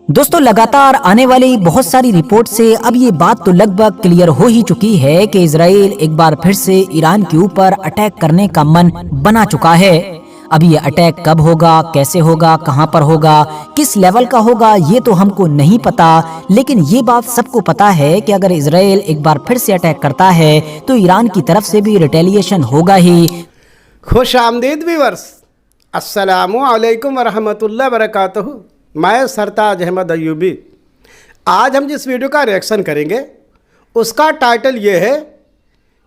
दोस्तों लगातार आने वाली बहुत सारी रिपोर्ट से अब ये बात तो लगभग क्लियर हो ही चुकी है कि इजराइल एक बार फिर से ईरान के ऊपर अटैक करने का मन बना चुका है। अब ये अटैक कब होगा, कैसे होगा, कहां पर होगा, किस लेवल का होगा, ये तो हमको नहीं पता, लेकिन ये बात सबको पता है कि अगर इजराइल एक बार फिर से अटैक करता है तो ईरान की तरफ से भी रिटेलिएशन होगा ही। खुश आमदीद व्यूअर्स, अस्सलामु अलैकुम वरहमतुल्लाह वबरकातुहू। मैं सरताज अहमद अयूबी। आज हम जिस वीडियो का रिएक्शन करेंगे उसका टाइटल ये है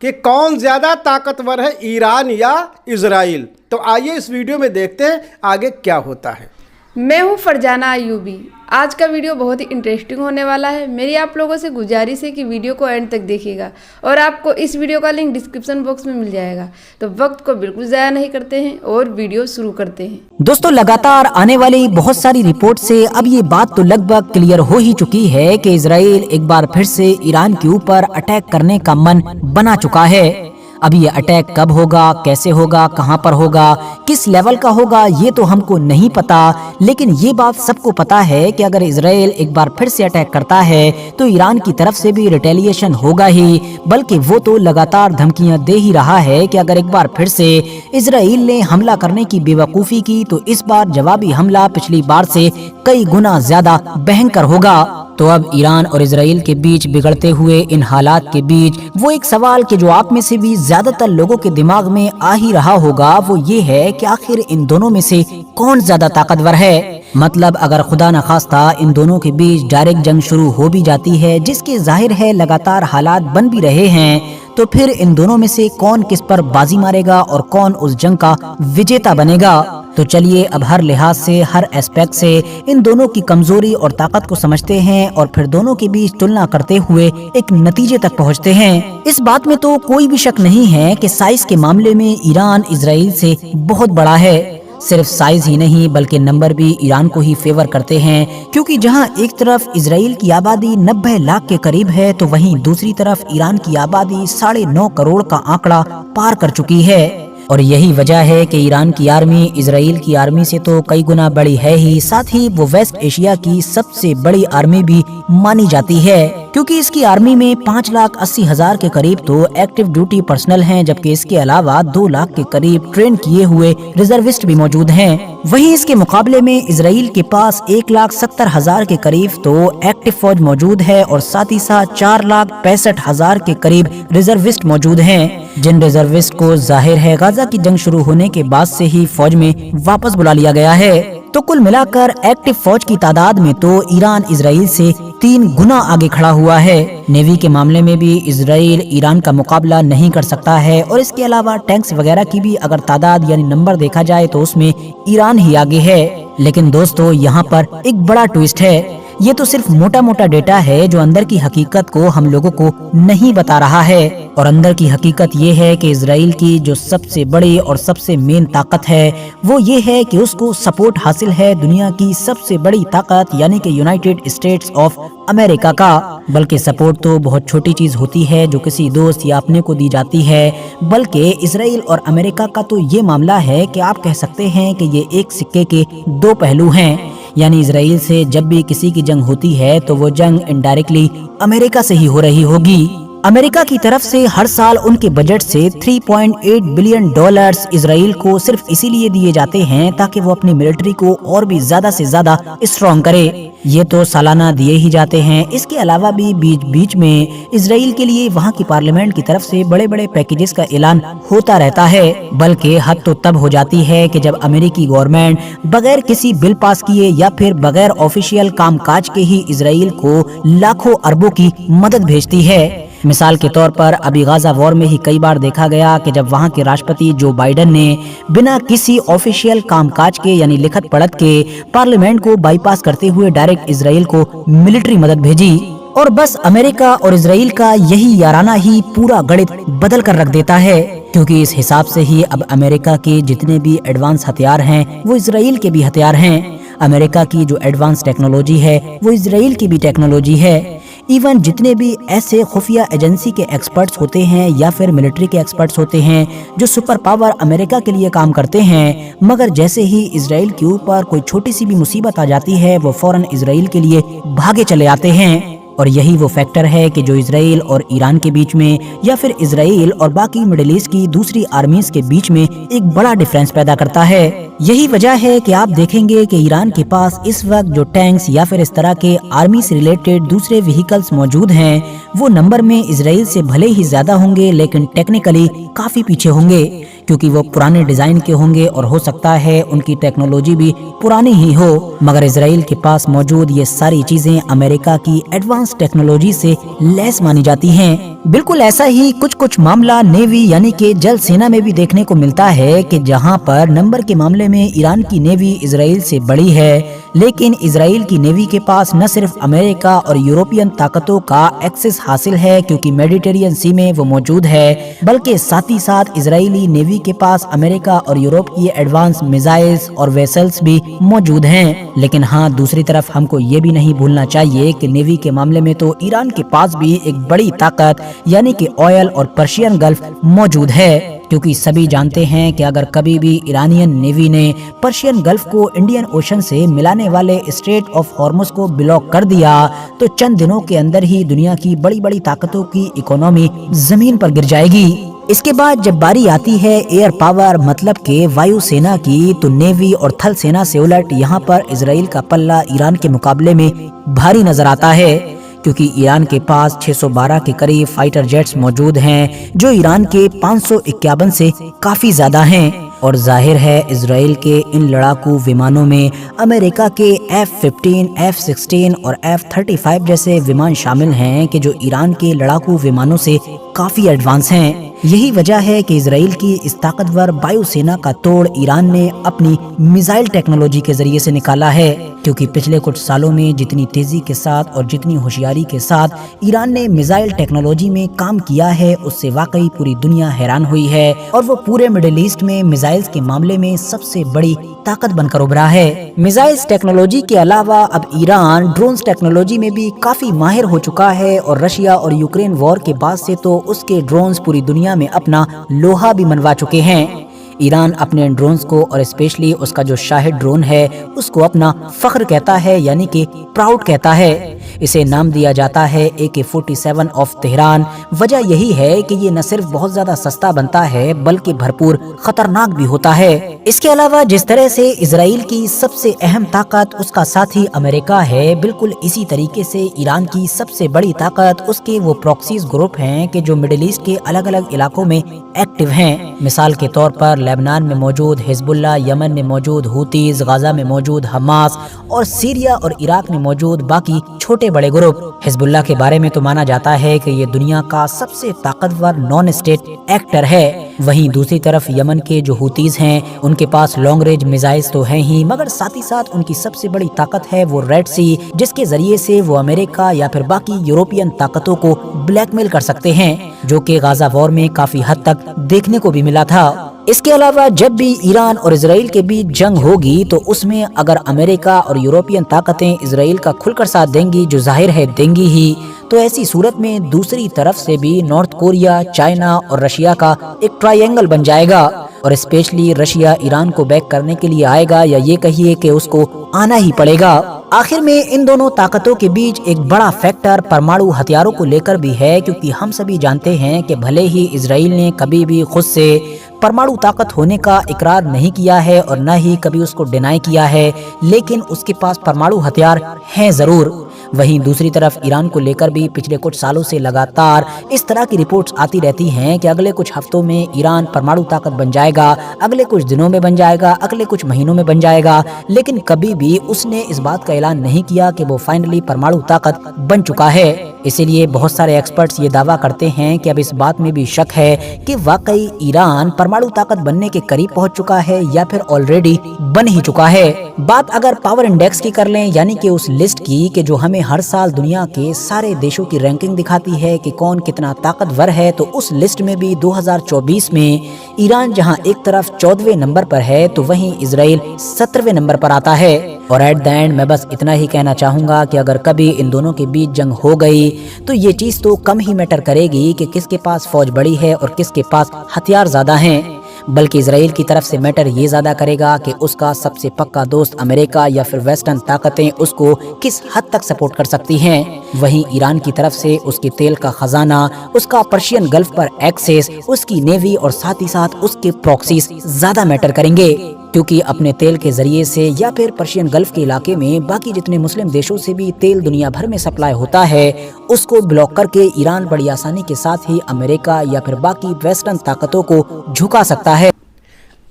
कि कौन ज़्यादा ताकतवर है, ईरान या इजराइल। तो आइए इस वीडियो में देखते हैं आगे क्या होता है। मैं हूं फरजाना अयूबी। आज का वीडियो बहुत ही इंटरेस्टिंग होने वाला है। मेरी आप लोगों से गुजारिश है कि वीडियो को एंड तक देखिएगा और आपको इस वीडियो का लिंक डिस्क्रिप्शन बॉक्स में मिल जाएगा। तो वक्त को बिल्कुल ज़ाया नहीं करते हैं और वीडियो शुरू करते हैं। दोस्तों लगातार आने वाली बहुत सारी रिपोर्ट से अब ये बात तो लगभग क्लियर हो ही चुकी है कि इजराइल एक बार फिर से ईरान के ऊपर अटैक करने का मन बना चुका है। अब ये अटैक कब होगा, कैसे होगा, कहां पर होगा, किस लेवल का होगा, ये तो हमको नहीं पता, लेकिन ये बात सबको पता है कि अगर इजराइल एक बार फिर से अटैक करता है तो ईरान की तरफ से भी रिटेलिएशन होगा ही। बल्कि वो तो लगातार धमकियां दे ही रहा है कि अगर एक बार फिर से इजराइल ने हमला करने की बेवकूफ़ी की तो इस बार जवाबी हमला पिछली बार से कई गुना ज्यादा भयंकर होगा। तो अब ईरान और इजराइल के बीच बिगड़ते हुए इन हालात के बीच वो एक सवाल कि जो आप में से भी ज्यादातर लोगों के दिमाग में आ ही रहा होगा वो ये है कि आखिर इन दोनों में से कौन ज्यादा ताकतवर है। मतलब अगर खुदा न खास्ता इन दोनों के बीच डायरेक्ट जंग शुरू हो भी जाती है, जिसके जाहिर है लगातार हालात बन भी रहे हैं, तो फिर इन दोनों में से कौन किस पर बाजी मारेगा और कौन उस जंग का विजेता बनेगा। तो चलिए अब हर लिहाज से, हर एस्पेक्ट से इन दोनों की कमजोरी और ताकत को समझते हैं और फिर दोनों के बीच तुलना करते हुए एक नतीजे तक पहुंचते हैं। इस बात में तो कोई भी शक नहीं है कि साइज के मामले में ईरान इजराइल से बहुत बड़ा है। सिर्फ साइज ही नहीं बल्कि नंबर भी ईरान को ही फेवर करते हैं, क्योंकि जहां एक तरफ इजराइल की आबादी 90 लाख के करीब है तो वहीं दूसरी तरफ ईरान की आबादी 9.5 करोड़ का आंकड़ा पार कर चुकी है। और यही वजह है कि ईरान की आर्मी इजराइल की आर्मी से तो कई गुना बड़ी है ही, साथ ही वो वेस्ट एशिया की सबसे बड़ी आर्मी भी मानी जाती है, क्योंकि इसकी आर्मी में 5,80,000 के करीब तो एक्टिव ड्यूटी पर्सनल हैं, जबकि इसके अलावा 2 लाख के करीब ट्रेन किए हुए रिजर्विस्ट भी मौजूद हैं। वहीं इसके मुकाबले में इजराइल के पास 1,70,000 के करीब तो एक्टिव फौज मौजूद है और साथ ही साथ 4,65,000 के करीब रिजर्विस्ट मौजूद हैं, जिन रिजर्विस्ट को जाहिर है गाजा की जंग शुरू होने के बाद से ही फौज में वापस बुला लिया गया है। तो कुल मिलाकर एक्टिव फौज की तादाद में तो ईरान इजराइल से 3 गुना आगे खड़ा हुआ है। नेवी के मामले में भी इजराइल ईरान का मुकाबला नहीं कर सकता है और इसके अलावा टैंक्स वगैरह की भी अगर तादाद यानी नंबर देखा जाए तो उसमें ईरान ही आगे है। लेकिन दोस्तों यहाँ पर एक बड़ा ट्विस्ट है। ये तो सिर्फ मोटा मोटा डेटा है जो अंदर की हकीकत को हम लोगों को नहीं बता रहा है। और अंदर की हकीकत ये है कि इजराइल की जो सबसे बड़ी और सबसे मेन ताकत है वो ये है कि उसको सपोर्ट हासिल है दुनिया की सबसे बड़ी ताकत यानी कि यूनाइटेड स्टेट्स ऑफ अमेरिका का। बल्कि सपोर्ट तो बहुत छोटी चीज होती है जो किसी दोस्त या अपने को दी जाती है, बल्कि इजराइल और अमेरिका का तो ये मामला है कि आप कह सकते हैं कि ये एक सिक्के के 2 पहलू हैं। यानी इजराइल से जब भी किसी की जंग होती है तो वो जंग इनडायरेक्टली अमेरिका से ही हो रही होगी। अमेरिका की तरफ से हर साल उनके बजट से 3.8 बिलियन डॉलर्स इजराइल को सिर्फ इसीलिए दिए जाते हैं ताकि वो अपनी मिलिट्री को और भी ज्यादा से ज्यादा स्ट्रॉन्ग करे। ये तो सालाना दिए ही जाते हैं। इसके अलावा भी बीच बीच में इजराइल के लिए वहाँ की पार्लियामेंट की तरफ से बड़े बड़े पैकेजेस का ऐलान होता रहता है। बल्कि हद तो तब हो जाती है कि जब अमेरिकी गवर्नमेंट बगैर किसी बिल पास किए या फिर बगैर ऑफिशियल कामकाज के ही इजराइल को लाखों अरबों की मदद भेजती है। मिसाल के तौर पर अभी गाजा वॉर में ही कई बार देखा गया कि जब वहां के राष्ट्रपति जो बाइडन ने बिना किसी ऑफिशियल कामकाज के यानी लिखत पढ़त के पार्लियामेंट को बाईपास करते हुए डायरेक्ट इजराइल को मिलिट्री मदद भेजी। और बस अमेरिका और इजराइल का यही याराना ही पूरा गणित बदल कर रख देता है, क्योंकि इस हिसाब से ही अब अमेरिका के जितने भी एडवांस हथियार हैं वो इजराइल के भी हथियार हैं। अमेरिका की जो एडवांस टेक्नोलॉजी है वो इजराइल की भी टेक्नोलॉजी है। इवन जितने भी ऐसे खुफिया एजेंसी के एक्सपर्ट्स होते हैं या फिर मिलिट्री के एक्सपर्ट्स होते हैं जो सुपर पावर अमेरिका के लिए काम करते हैं, मगर जैसे ही इजराइल के ऊपर कोई छोटी सी भी मुसीबत आ जाती है वो फौरन इजराइल के लिए भागे चले आते हैं। और यही वो फैक्टर है कि जो इजराइल और ईरान के बीच में या फिर इजराइल और बाकी मिडिल ईस्ट की दूसरी आर्मीज के बीच में एक बड़ा डिफरेंस पैदा करता है। यही वजह है कि आप देखेंगे कि ईरान के पास इस वक्त जो टैंक्स या फिर इस तरह के आर्मी से रिलेटेड दूसरे व्हीकल्स मौजूद हैं वो नंबर में इजराइल से भले ही ज्यादा होंगे लेकिन टेक्निकली काफी पीछे होंगे, क्योंकि वो पुराने डिजाइन के होंगे और हो सकता है उनकी टेक्नोलॉजी भी पुरानी ही हो, मगर इजराइल के पास मौजूद ये सारी चीजें अमेरिका की एडवांस टेक्नोलॉजी से लैस मानी जाती हैं। बिल्कुल ऐसा ही कुछ मामला नेवी यानी कि जल सेना में भी देखने को मिलता है कि जहां पर नंबर के मामले में ईरान की नेवी इजराइल से बड़ी है, लेकिन इजराइल की नेवी के पास न सिर्फ अमेरिका और यूरोपियन ताकतों का एक्सेस हासिल है क्योंकि मेडिटेरियन सी में वो मौजूद है, बल्कि साथ ही साथ इजरायली नेवी के पास अमेरिका और यूरोप की एडवांस मिसाइल्स और वेसल्स भी मौजूद हैं। लेकिन हाँ, दूसरी तरफ हमको ये भी नहीं भूलना चाहिए कि नेवी के मामले में तो ईरान के पास भी एक बड़ी ताकत यानी कि ऑयल और पर्शियन गल्फ मौजूद है, क्योंकि सभी जानते हैं कि अगर कभी भी ईरानियन नेवी ने पर्शियन गल्फ को इंडियन ओशन से मिलाने वाले स्ट्रेट ऑफ हॉर्मुज को ब्लॉक कर दिया तो चंद दिनों के अंदर ही दुनिया की बड़ी बड़ी ताकतों की इकोनॉमी जमीन पर गिर जाएगी। इसके बाद जब बारी आती है एयर पावर मतलब के वायु सेना की, तो नेवी और थल सेना से उलट यहाँ पर इजराइल का पल्ला ईरान के मुकाबले में भारी नजर आता है, क्योंकि ईरान के पास 612 के करीब फाइटर जेट्स मौजूद हैं जो ईरान के 551 से काफी ज्यादा हैं। और जाहिर है इजराइल के इन लड़ाकू विमानों में अमेरिका के F-15, F-16 और F-35 जैसे विमान शामिल हैं कि जो ईरान के लड़ाकू विमानों से काफी एडवांस हैं। यही वजह है कि इजराइल की इस ताकतवर वायुसेना का तोड़ ईरान ने अपनी मिसाइल टेक्नोलॉजी के जरिए से निकाला है, क्योंकि पिछले कुछ सालों में जितनी तेजी के साथ और जितनी होशियारी के साथ ईरान ने मिसाइल टेक्नोलॉजी में काम किया है उससे वाकई पूरी दुनिया हैरान हुई है और वो पूरे मिडिल ईस्ट में मिसाइल्स के मामले में सबसे बड़ी ताकत बनकर उभरा है। मिसाइल्स टेक्नोलॉजी के अलावा अब ईरान ड्रोन्स टेक्नोलॉजी में भी काफी माहिर हो चुका है और रशिया और यूक्रेन वॉर के बाद से तो उसके ड्रोन्स पूरी दुनिया में अपना लोहा भी मनवा चुके हैं। ईरान अपने ड्रोन्स को और स्पेशली उसका जो शाहिद ड्रोन है उसको अपना फख्र कहता है, यानी कि प्राउड कहता है। इसे नाम दिया जाता है AK-47 ऑफ तेहरान। वजह यही है कि ये न सिर्फ बहुत ज्यादा सस्ता बनता है बल्कि भरपूर खतरनाक भी होता है। इसके अलावा जिस तरह से इजराइल की सबसे अहम ताकत उसका साथी अमेरिका है, बिल्कुल इसी तरीके से ईरान की सबसे बड़ी ताकत उसके वो प्रॉक्सीज ग्रुप हैं कि जो मिडिल ईस्ट के अलग अलग इलाकों में एक्टिव हैं। मिसाल के तौर पर लेबनान में मौजूद हिजबुल्लाह, यमन में मौजूद हूतीज, गाजा में मौजूद हमास और सीरिया और इराक में मौजूद बाकी छोटे बड़े ग्रुप। हिजबुल्लाह के बारे में तो माना जाता है कि ये दुनिया का सबसे ताकतवर नॉन स्टेट एक्टर है। वहीं दूसरी तरफ यमन के जो हूतीज हैं उनके पास लॉन्ग रेंज मिसाइल्स तो हैं ही, मगर साथ ही साथ उनकी सबसे बड़ी ताकत है वो रेड सी, जिसके जरिए से वो अमेरिका या फिर बाकी यूरोपियन ताकतों को ब्लैकमेल कर सकते हैं, जो कि गाजा वॉर में काफी हद तक देखने को भी मिला था। इसके अलावा जब भी ईरान और इजराइल के बीच जंग होगी तो उसमें अगर अमेरिका और यूरोपियन ताकतें इजराइल का खुलकर साथ देंगी, जो जाहिर है देंगी ही, तो ऐसी सूरत में दूसरी तरफ से भी नॉर्थ कोरिया, चाइना और रशिया का एक ट्रायंगल बन जाएगा और स्पेशली रशिया ईरान को बैक करने के लिए आएगा, या ये कहिए कि उसको आना ही पड़ेगा। आखिर में इन दोनों ताकतों के बीच एक बड़ा फैक्टर परमाणु हथियारों को लेकर भी है, क्योंकि हम सभी जानते हैं कि भले ही इजराइल ने कभी भी खुद से परमाणु ताकत होने का इकरार नहीं किया है और न ही कभी उसको डिनाई किया है, लेकिन उसके पास परमाणु हथियार हैं जरूर। वहीं दूसरी तरफ ईरान को लेकर भी पिछले कुछ सालों से लगातार इस तरह की रिपोर्ट्स आती रहती हैं कि अगले कुछ हफ्तों में ईरान परमाणु ताकत बन जाएगा, अगले कुछ दिनों में बन जाएगा, अगले कुछ महीनों में बन जाएगा, लेकिन कभी भी उसने इस बात का ऐलान नहीं किया कि वो फाइनली परमाणु ताकत बन चुका है। इसीलिए बहुत सारे एक्सपर्ट्स ये दावा करते हैं कि अब इस बात में भी शक है कि वाकई ईरान परमाणु ताकत बनने के करीब पहुंच चुका है या फिर ऑलरेडी बन ही चुका है। बात अगर पावर इंडेक्स की कर लें, यानी कि उस लिस्ट की कि जो हमें हर साल दुनिया के सारे देशों की रैंकिंग दिखाती है कि कौन कितना ताकतवर है, तो उस लिस्ट में भी 2024 में ईरान जहां एक तरफ 14वें नंबर पर है तो वहीं इजराइल 17वें नंबर पर आता है। اور ایٹ دا اینڈ میں بس اتنا ہی کہنا چاہوں گا کہ اگر کبھی ان دونوں کے بیچ جنگ ہو گئی تو یہ چیز تو کم ہی میٹر کرے گی کہ کس کے پاس فوج بڑی ہے اور کس کے پاس ہتھیار زیادہ ہیں، بلکہ اسرائیل کی طرف سے میٹر یہ زیادہ کرے گا کہ اس کا سب سے پکا دوست امریکہ یا پھر ویسٹرن طاقتیں اس کو کس حد تک سپورٹ کر سکتی ہیں۔ وہیں ایران کی طرف سے اس کے تیل کا خزانہ، اس کا پرشین گلف پر ایکسس، اس کی نیوی اور ساتھ ہی ساتھ اس کے پراکسیز زیادہ میٹر کریں گے، کیونکہ اپنے تیل کے ذریعے سے یا پھر پرشین گلف کے علاقے میں باقی جتنے مسلم دیشوں سے بھی تیل دنیا بھر میں سپلائی ہوتا ہے اس کو بلاک کر کے ایران بڑی آسانی کے ساتھ ہی امریکہ یا پھر باقی ویسٹرن طاقتوں کو جھکا سکتا ہے۔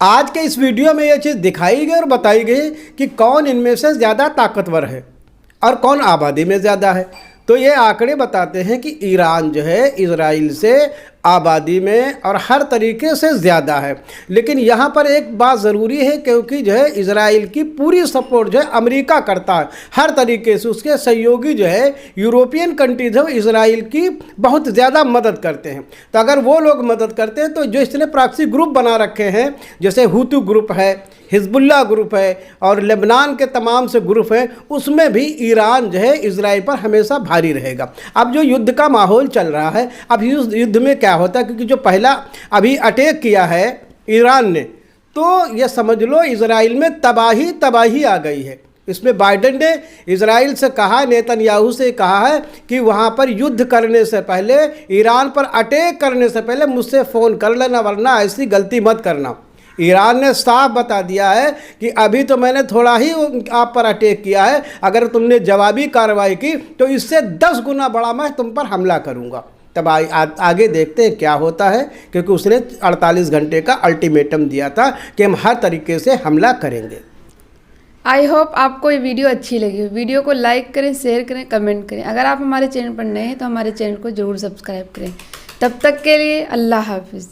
آج کے اس ویڈیو میں یہ چیز دکھائی گئی اور بتائی گئی کہ کون ان میں سے زیادہ طاقتور ہے اور کون آبادی میں زیادہ ہے۔ تو یہ آنکڑے بتاتے ہیں کہ ایران جو ہے اسرائیل سے آبادی میں اور ہر طریقے سے زیادہ ہے، لیکن یہاں پر ایک بات ضروری ہے، کیونکہ جو ہے اسرائیل کی پوری سپورٹ جو ہے امریکہ کرتا ہے ہر طریقے سے۔ اس کے سہیوگی جو ہے یوروپین کنٹریز ہیں، اسرائیل کی بہت زیادہ مدد کرتے ہیں۔ تو اگر وہ لوگ مدد کرتے ہیں تو جو اس نے پراکسی گروپ بنا رکھے ہیں، جیسے ہوتو گروپ ہے، حزب اللہ گروپ ہے اور لبنان کے تمام سے گروپ ہیں، اس میں بھی ایران جو ہے اسرائیل پر ہمیشہ بھاری رہے گا۔ اب جو یدھ کا ماحول چل رہا ہے، اب اس یدھ میں کیا ہوتا ہے، کیونکہ جو پہلا ابھی اٹیک کیا ہے ایران نے، تو یہ سمجھ لو اسرائیل میں تباہی آ گئی ہے۔ اس میں بائیڈن نے اسرائیل سے کہا، نیتن یاہو سے کہا ہے کہ وہاں پر یدھ کرنے سے پہلے، ایران پر اٹیک کرنے سے پہلے مجھ سے فون کر لینا، ورنہ ایسی غلطی مت کرنا۔ ایران نے صاف بتا دیا ہے کہ ابھی تو میں نے تھوڑا ہی آپ پر اٹیک کیا ہے، اگر تم نے جوابی کارروائی کی تو اس سے 10 گنا بڑا میں تم پر حملہ کروں گا۔ تب آگے دیکھتے ہیں کیا ہوتا ہے، کیونکہ اس نے 48 گھنٹے کا الٹیمیٹم دیا تھا کہ ہم ہر طریقے سے حملہ کریں گے۔ آئی ہوپ آپ کو یہ ویڈیو اچھی لگی ہو۔ ویڈیو کو لائک کریں، شیئر کریں، کمنٹ کریں۔ اگر آپ ہمارے چینل پر نئے ہیں تو ہمارے چینل کو ضرور سبسکرائب کریں۔ تب تک کے لیے اللہ حافظ۔